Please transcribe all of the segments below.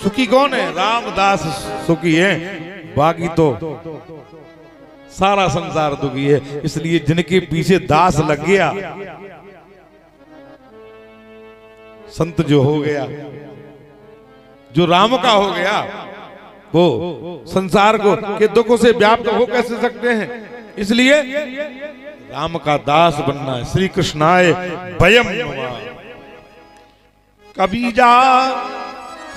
सुखी कौन है? रामदास सुखी है, बाकी तो सारा संसार दुखी है। इसलिए जिनके पीछे दास लग गया, संत जो हो गया, जो राम का हो गया, वो संसार को के दुखों से व्याप्त हो कैसे सकते हैं? इसलिए राम का दास बनना है। श्री कृष्णाय भयम नमः। कबीरा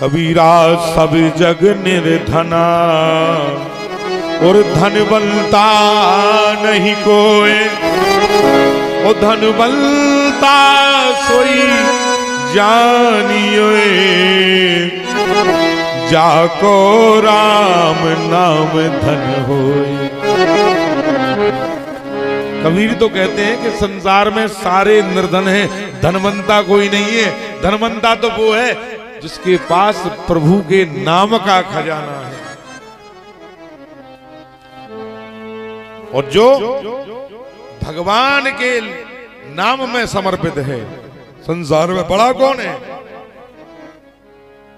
कबीरा सब जग निर्धना, और धनवंता नहीं कोई, ओ धनवंता सोई जानिए, जाको राम नाम धन होए। कबीर तो कहते हैं कि संसार में सारे निर्धन हैं, धनवंता कोई नहीं है। धनवंता तो वो है जिसके पास प्रभु के नाम का खजाना है, और जो भगवान के नाम में समर्पित है। संसार में बड़ा कौन है?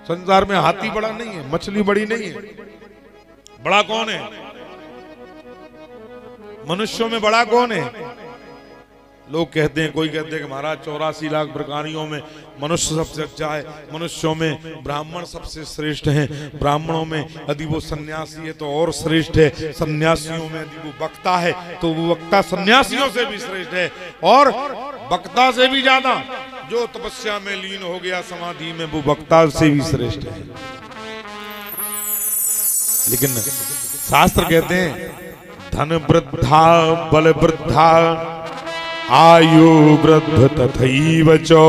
संसार में हाथी बड़ा नहीं है, मछली बड़ी नहीं है। बड़ा कौन है? मनुष्यों में बड़ा कौन है? लोग कहते हैं, कोई कहते हैं कि महाराज 84 लाख प्रकारियों में मनुष्य सबसे अच्छा है, मनुष्यों में ब्राह्मण सबसे श्रेष्ठ हैं, ब्राह्मणों में यदि वो सन्यासी है तो और श्रेष्ठ है, सन्यासियों में यदि वो वक्ता है तो वो वक्ता सन्यासियों से भी श्रेष्ठ है, और वक्ता से भी ज्यादा जो तपस्या में लीन हो गया समाधि में, वो वक्ता से भी श्रेष्ठ है। लेकिन शास्त्र कहते हैं धन वृद्धा बल वृद्धा आयु वृद्ध तथैव चो,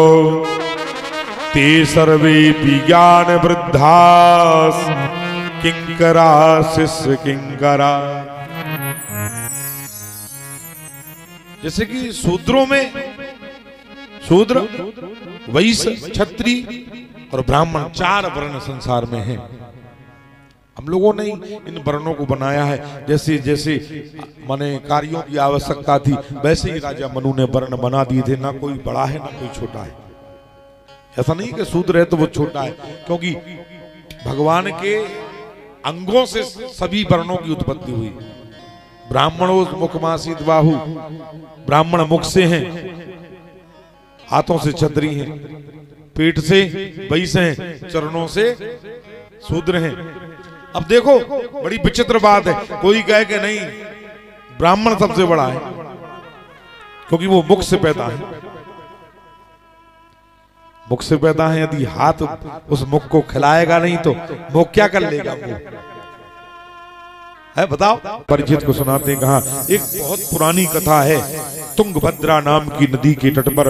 ते सर्वे ज्ञान वृद्धा किंकरा शिष्य किंकरा। जैसे कि शूद्रों में शूद्र, वैश्य, क्षत्रिय और ब्राह्मण 4 वर्ण संसार में हैं। हम लोगों ने इन वर्णों को बनाया है, जैसे जैसे माने कार्यों की आवश्यकता थी वैसे ही राजा मनु ने वर्ण बना दिए थे। ना कोई बड़ा है ना कोई छोटा है। ऐसा नहीं कि शूद्र है तो वो छोटा है, क्योंकि भगवान के अंगों से सभी वर्णों की उत्पत्ति हुई। ब्राह्मणों मुखमासीत बाहु, ब्राह्मण मुख से हैं, हाथों से क्षत्रिय हैं, पेट से वैश्य हैं, चरणों से शूद्र हैं। अब देखो बड़ी विचित्र बात है, कोई कहे कि नहीं ब्राह्मण सबसे बड़ा है क्योंकि वो मुख से पैदा है। मुख से पैदा है, यदि हाथ उस मुख को खिलाएगा नहीं तो मुख क्या कर लेगा? मुख है, बताओ। परिचित को सुनाते हैं, कहा एक बहुत पुरानी कथा है। तुंगभद्रा नाम की नदी के तट पर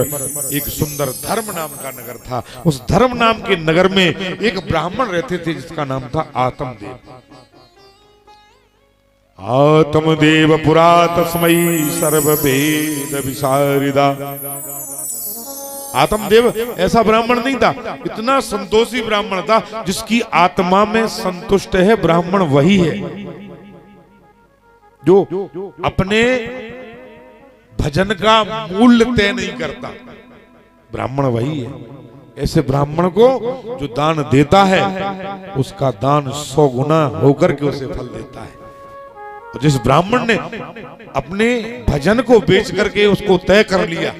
एक सुंदर धर्म नाम का नगर था। उस धर्म नाम के नगर में एक ब्राह्मण रहते थे जिसका नाम था आत्मदेव। आत्मदेव पुरा तस्मै सर्ववेद विशारदा। आत्मदेव ऐसा ब्राह्मण नहीं था, इतना संतोषी ब्राह्मण था जिसकी आत्मा में संतुष्ट है। ब्राह्मण वही है जो अपने भजन का मूल्य तय नहीं करता। ब्राह्मण वही है। ऐसे ब्राह्मण को जो दान देता है उसका दान 100 गुना होकर के उसे फल देता है। और जिस ब्राह्मण ने अपने भजन को बेच करके उसको तय कर लिया,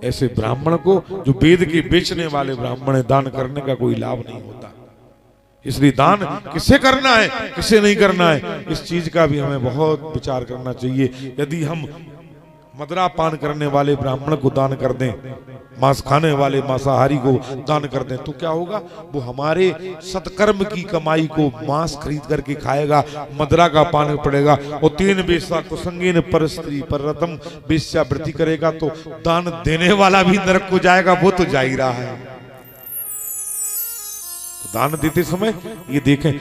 ऐसे ब्राह्मण को, जो वेद के बेचने वाले ब्राह्मण है, दान करने का कोई लाभ नहीं होता। इसलिए दान किसे करना है किसे नहीं करना है, इस चीज का भी हमें बहुत विचार करना चाहिए। यदि हम मदरा पान करने वाले ब्राह्मण को दान कर दें, मांस खाने वाले मांसाहारी को दान कर दें, तो क्या होगा? वो हमारे सत्कर्म की कमाई को मांस खरीद करके खाएगा, मदरा का पान पड़ेगा। और 3 वेश्या कुसंगीन पर स्त्री पर रतम वेश्यावृत्ति करेगा तो दान देने वाला भी नरक को जाएगा, वो तो जा ही रहा है। दान देते समय ये देखें,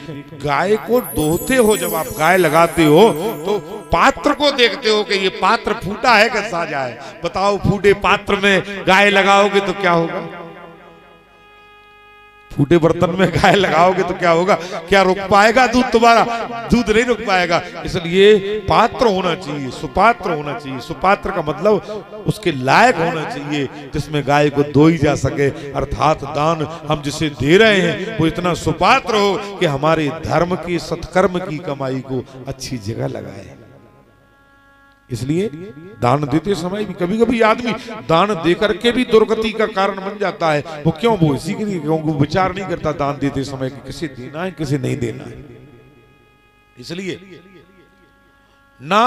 गाय को दोहते हो, जब आप गाय लगाते हो तो पात्र को देखते हो कि ये पात्र फूटा है कि साजा है। बताओ, फूटे पात्र में गाय लगाओगे तो क्या होगा? फूटे बर्तन में गाय लगाओगे तो क्या होगा? क्या रुक पाएगा दूध? तुम्हारा दूध नहीं रुक पाएगा। इसलिए पात्र होना चाहिए, सुपात्र होना चाहिए। सुपात्र का मतलब उसके लायक होना चाहिए जिसमें गाय को दोई जा सके। अर्थात दान हम जिसे दे रहे हैं वो इतना सुपात्र हो कि हमारे धर्म की, सत्कर्म की कमाई को अच्छी जगह लगाए। इसलिए दान देते समय भी कभी कभी आदमी दान देकर के भी दुर्गति का कारण बन जाता है। वो क्यों? वो इसी के लिए क्योंकि वो विचार नहीं करता दान देते समय कि किसे देना है किसे नहीं देना है। इसलिए ना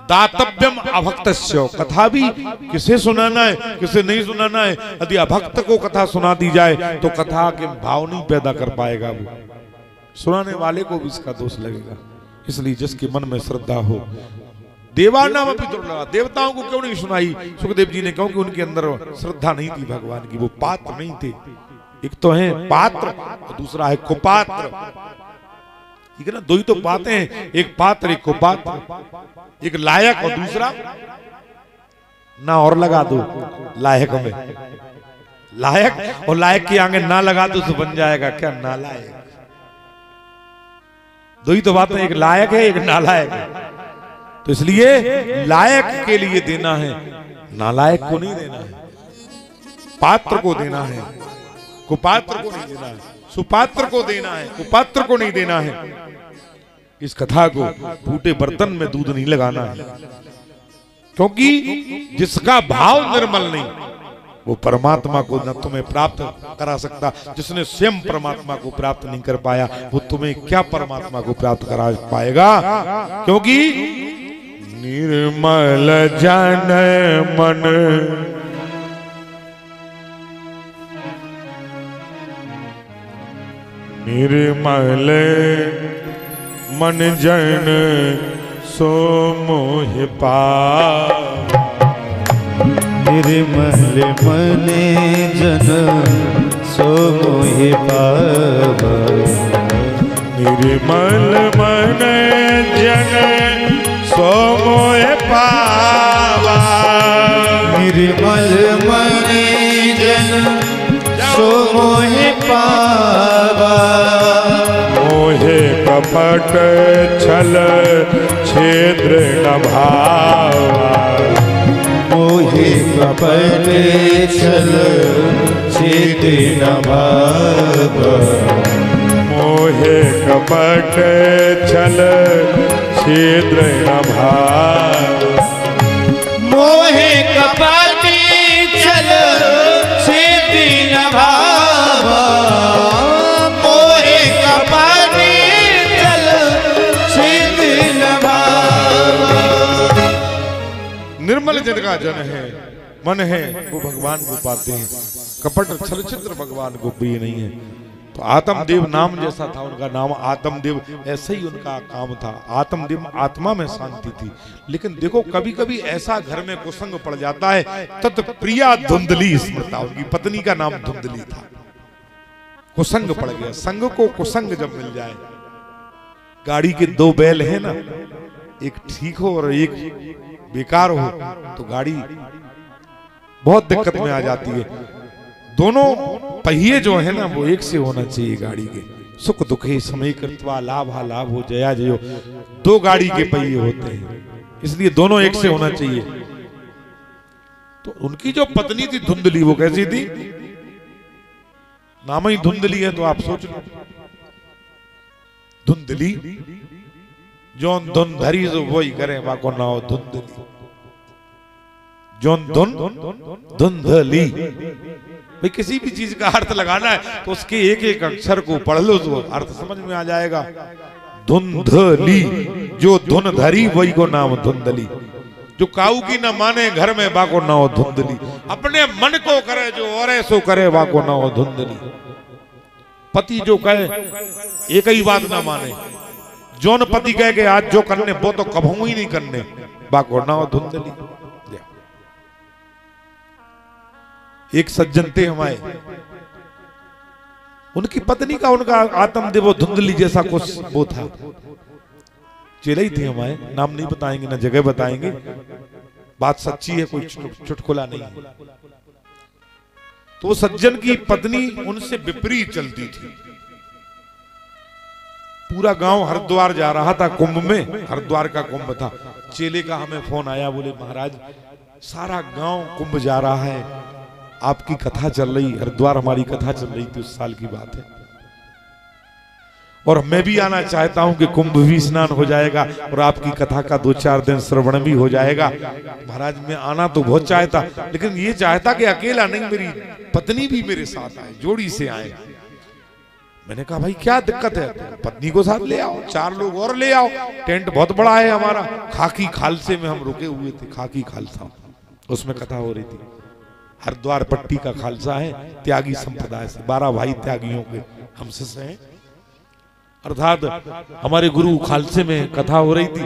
दातव्यम अभक्तस्य, कथा भी किसे सुनाना है किसे नहीं सुनाना है। यदि अभक्त को कथा सुना दी जाए तो कथा के भाव नहीं पैदा कर पाएगा, वो सुनाने वाले को भी इसका दोष लगेगा। इसलिए जिसके मन में श्रद्धा हो, देवानाम अपनी दुर्लभा, देवताओं को क्यों नहीं सुनाई? सुखदेव जी ने कहा कि उनके अंदर श्रद्धा नहीं थी भगवान की, वो पात्र नहीं थे। एक तो है पात्र और दूसरा है कुपात्र, ठीक है ना? दो ही तो बातें हैं, एक पात्र एक कुपात्र, एक लायक और दूसरा ना। और लगा दो लायक में, लायक और लायक के आगे ना लगा दो तो बन जाएगा क्या? नालायक। दो ही तो बातें, एक लायक है एक नालायक है। तो इसलिए लायक के लिए देना है, नालायक को नहीं देना है। पात्र को देना है, कुपात्र को नहीं देना है। सुपात्र को देना है, कुपात्र को नहीं देना है। इस कथा को फूटे बर्तन में दूध नहीं लगाना है, क्योंकि जिसका भाव निर्मल नहीं वो परमात्मा को न तुम्हें प्राप्त करा सकता। जिसने स्वयं परमात्मा को प्राप्त नहीं कर पाया वो तुम्हें क्या परमात्मा को प्राप्त करा पाएगा? क्योंकि निर्मल जन मन निर्मल मन जन सो मोह पावा। निर्मल मन जन सो मोह पावा। निर्मल मन जन सो मोह पावा। निर्मल मन जन सो मोह पावा। मोहे कपट छल छेद्र न भावा। मोहे कपट छल छेद्र न भावा। मोहे कपट छल छेद्र न भावा। मोहे कपट छल छेद्र न भावा। मोहे कपट छल छेद्र न भावा। निर्मल जन का जन है, मन है, वो भगवान को पाते हैं। कपट छल छिद्र भगवान को प्रिय नहीं है। तो आत्मदेव नाम जैसा था उनका नाम आत्मदेव, ऐसे ही उनका काम था। आत्मदेव आत्मा में शांति थी। लेकिन देखो कभी कभी ऐसा घर में कुसंग पड़ जाता है। तत् प्रिया धुंधली स्मृता, उनकी पत्नी का नाम धुंधली था। कुसंग पड़ गया। संग को कुसंग जब मिल जाए, गाड़ी के दो बैल है ना, एक ठीक हो और एक बेकार हो तो गाड़ी बहुत दिक्कत में आ जाती है। दोनों पहिए जो है ना वो एक से होना चाहिए गाड़ी के। सुख दुखे समय कृत्वा लाभा लाभ हो जया जयो, दो गाड़ी के पहिए होते हैं, इसलिए दोनों एक से होना चाहिए। तो उनकी जो पत्नी थी धुंधली, वो कैसी थी? नाम ही धुंधली है तो आप सोच लो। धुंधली जोन धुन धरी जो वही करे, वाको ना हो धुंधली। जोन धुन धुंधली। भाई किसी भी चीज का अर्थ लगाना है तो उसके एक एक अक्षर को पढ़ लो तो अर्थ समझ में आ जाएगा। धुंधली, जो धुन धरी वही को नाम धुंधली। जो काऊ की न माने घर में बाको ना हो धुंधली। अपने मन को करे जो और ऐसो करे बाको ना हो धुंधली। पति जो कहे एक ही बात ना माने, जोन पति कहे के आज जो करने वो तो कभू ही नहीं करने, बाको ना हो धुंधली। एक सज्जन थे हमारे, उनकी पत्नी का उनका आत्मदेव धुंधली जैसा कुछ वो था। चेले ही थे हमारे, नाम नहीं बताएंगे ना जगह बताएंगे, बात सच्ची है, कोई चुटकुला नहीं है। तो वो सज्जन की पत्नी उनसे विपरीत चलती थी। पूरा गांव हरिद्वार जा रहा था कुंभ में, हरिद्वार का कुंभ था। चेले का हमें फोन आया, बोले महाराज सारा गांव कुंभ जा रहा है, आपकी कथा चल रही, हरिद्वार हमारी कथा चल रही थी, उस साल की बात है, और मैं भी आना चाहता हूं कि कुंभ भी स्नान हो जाएगा और आपकी कथा का 2-4 दिन श्रवण भी हो जाएगा। महाराज मैं आना तो बहुत चाहता, लेकिन ये चाहता कि अकेला नहीं, मेरी पत्नी भी मेरे साथ आए, जोड़ी से आए। मैंने कहा भाई क्या दिक्कत है, पत्नी को साथ ले आओ, 4 लोग और ले आओ, टेंट बहुत बड़ा है हमारा। खाकी खालसे में हम रुके हुए थे, खाकी खालसा, उसमें कथा हो रही थी। हरिद्वार पट्टी का खालसा है, त्यागी संप्रदाय से, 12 भाई त्यागियों के हमसे हैं, अर्थात हमारे गुरु खालसे में कथा हो रही थी।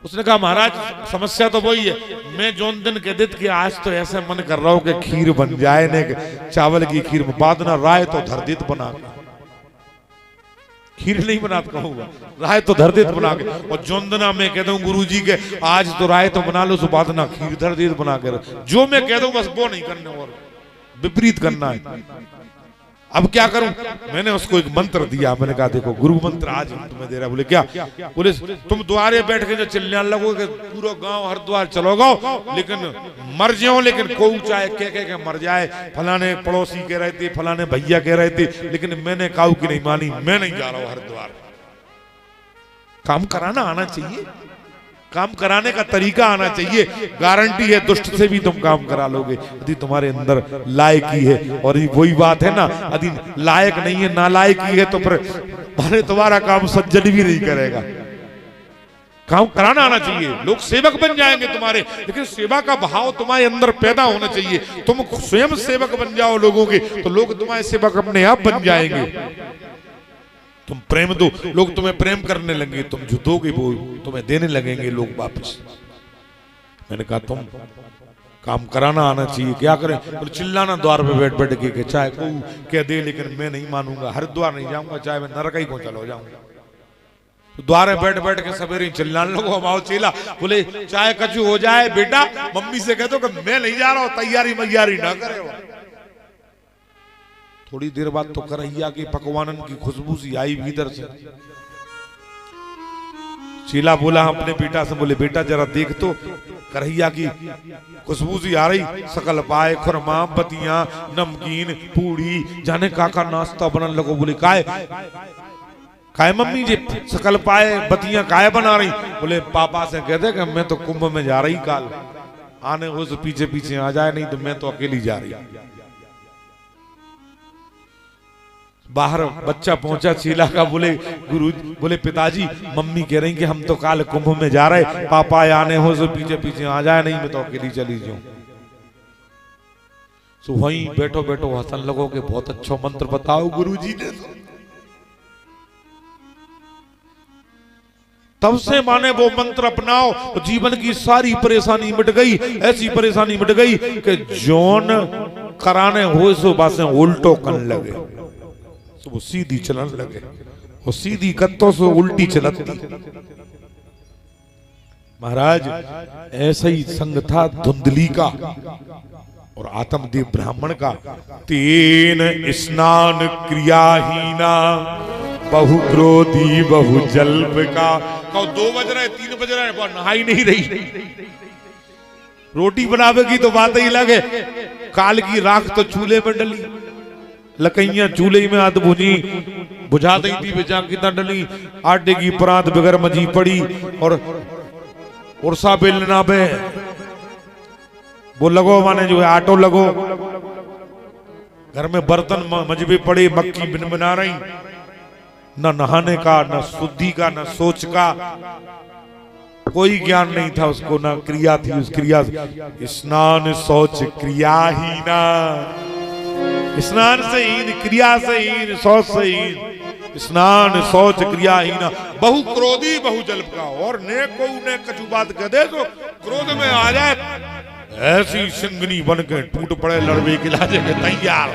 उसने कहा महाराज समस्या तो वही है, मैं जोन दिन कह देते कि आज तो ऐसे मन कर रहा हूं कि खीर बन जाए ने, चावल की खीर में बाद ना राय तो धर देत बना के, खीर नहीं बना कहूंगा, राय तो धर देत बना के, और जोन दिना मैं कहता हूँ गुरु जी के आज तो राय तो बना लो, सो बाद ना खीर धर देत बना के, जो मैं कह दूं बस वो नहीं करने और विपरीत करना है। अब क्या करूं, मैंने उसको एक मंत्र दिया, मैंने कहा देखो गुरु मंत्र आज हम तुम्हें दे रहा। बोले क्या? बोले तुम द्वारे बैठ के जो चिल्लाने लगोगे पूरा गांव हरिद्वार चलोगे, लेकिन मर जाओ, लेकिन कोई चाहे कह मर जाए, फलाने पड़ोसी कह रहे थे, फलाने भैया कह रहे थे, लेकिन मैंने काऊ की नहीं मानी, मैं नहीं जा रहा हूं हरिद्वार। काम कराना आना चाहिए, काम कराने का तरीका आना चाहिए, गारंटी है दुष्ट से भी तुम काम करा लोगे यदि तुम्हारे अंदर लायकी है। और वही बात है ना, यदि लायक नहीं है, नालायकी है, तो फिर तुम्हारा काम सज्जन भी नहीं करेगा। काम कराना आना चाहिए, लोग सेवक बन जाएंगे तुम्हारे, लेकिन सेवा का भाव तुम्हारे अंदर पैदा होना चाहिए। तुम स्वयं सेवक बन जाओ लोगों के, तो लोग तुम्हारे सेवक अपने आप बन जाएंगे। तुम प्रेम दो, लोग तुम्हें प्रेम करने लगेंगे, तुम जो दोगे वो तुम्हें देने लगेंगे लोग वापस। मैंने कहा तुम काम कराना आना चाहिए, क्या करें? तो चिल्लाना द्वार पे बैठ बैठ के चाहे कोई कह दे, लेकिन मैं नहीं मानूंगा, हरिद्वार नहीं जाऊंगा, चाहे मैं नरक ही को चलो जाऊंगा। तो द्वारे बैठ बैठ के सवेरे चिल्लाने लगो, हम आओ चेला, बोले चाहे कचू हो जाए बेटा, मम्मी से कह दो कि मैं नहीं जा रहा हूं, तैयारी मैयारी ना करे। थोड़ी देर बाद तो करैया की पकवानन की खुशबू सी आई भीतर से। चेला बोला अपने बेटा से, बोले बेटा जरा देख तो, करैया की खुशबू सी आ रही, सकल पाए खुरमा बतियां नमकीन पूड़ी जाने काका नाश्ता बनने लगो। बोले काय मम्मी जी सकल पाए बतियां काय बना रही? बोले पापा से कहते कि मैं तो कुंभ में जा रही, काल आने हो तो पीछे पीछे आ जाए, नहीं तो मैं तो अकेली जा रही। बाहर बच्चा पहुंचा, चेला का बोले गुरु, बोले पिताजी मम्मी कह रही कि हम तो काल कुंभ में जा रहे, पापा आने हो तो पीछे पीछे आ जाए, नहीं मैं तो अकेली चली जाऊं। तो वहीं बैठो बैठो हसन लगो के बहुत अच्छा मंत्र बताओ गुरुजी ने। तब से माने वो मंत्र अपनाओ, तो जीवन की सारी परेशानी मिट गई। ऐसी परेशानी मिट गई कि जोन कराने हो सो बातें उल्टो करने लगे, तो वो सीधी चलन लगे, वो सीधी कत्तों से उल्टी चलती। महाराज ऐसा ही संग था धुंधली का और आत्मदेव ब्राह्मण का। तीन स्नान क्रियाहीना, बहु क्रोधी बहु जल्प का। 2 बज रहे 3 बज रहे, वो नहाई नहीं रही। रोटी बनावेगी तो बात ही लगे, काल की राख तो चूल्हे में डली, लकैया चूल्हे में हाथ बुझी, बुझा दी थी बेचा कितना डली, आटे की परात बगैर मजी पड़ी, और उर्सा बेलना पे वो लगो माने जो है आटो लगो, घर में बर्तन मजबे पड़े, मक्खी बिन बना रही, न नहाने का, न शुद्धि का, न सोच का कोई ज्ञान नहीं था उसको, न क्रिया थी उस क्रिया। स्नान शौच क्रिया ही ना, स्नान से हीन, क्रिया से हीन, शौच से हीन, स्नान शौच क्रिया हीन, बहु क्रोधी बहु जल्प का। और ने को ने कछु बात कह दे तो क्रोध में आ जाए, ऐसी सिंगनी बन के टूट पड़े, लड़वे के लाजे के तैयार।